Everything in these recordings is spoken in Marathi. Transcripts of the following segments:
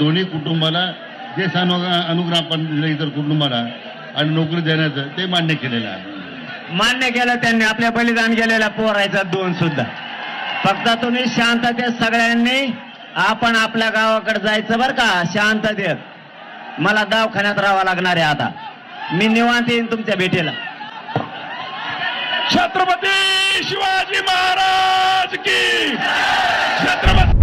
दोन्ही कुटुंबाला जे अनुग्रह आपण दिलं इतर कुटुंबाला आणि नोकरी देण्याचं ते मान्य केलेलं आहे. मान्य केलं त्यांनी आपल्या बलिदान केलेल्या पोरायचा 2 सुद्धा. फक्त तुम्ही शांततेत सगळ्यांनी आपण आपल्या गावाकडे जायचं बरं का, शांततेत. मला दवाखान्यात राहावं लागणार आहे आता. मी निवांत येईन तुमच्या भेटीला. छत्रपती शिवाजी महाराज की छत्रपती.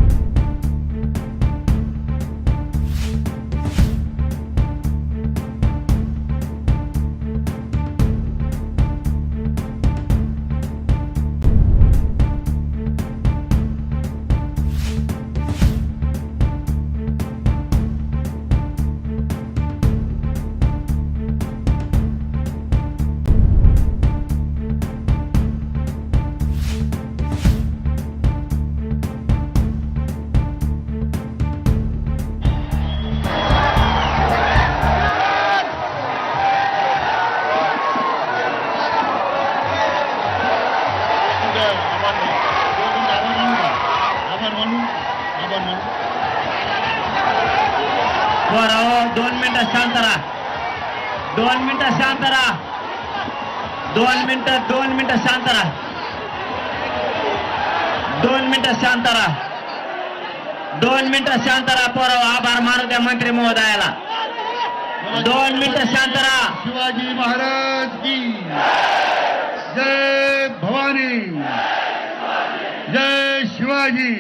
बरं, 2 मिनिटं शांत राहा. 2 मिनिटं शांत राहा. 2 मिनिटं शांत राहा. 2 मिनिटं शांत राहा. 2 मिनिटं शांत राहा. पोराव, आभार मानू द्या मंत्री महोदयाला. 2 मिनिटं शांत राहा. शिवाजी महाराज की जय. भवानी जय. शिवाजी.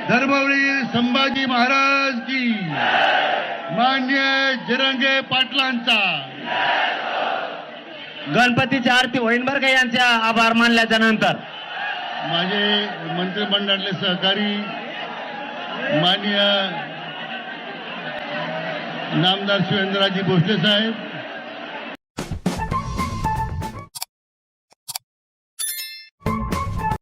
धर्मवीर संभाजी महाराज की. मान्य जरंगे पाटलांचा. गणपतीची आरती होईन बरं का यांच्या आभार मानल्याच्या नंतर. माझे मंत्रिमंडळातले सहकारी माननीय नामदार शिवेंद्रराजे भोसले साहेब,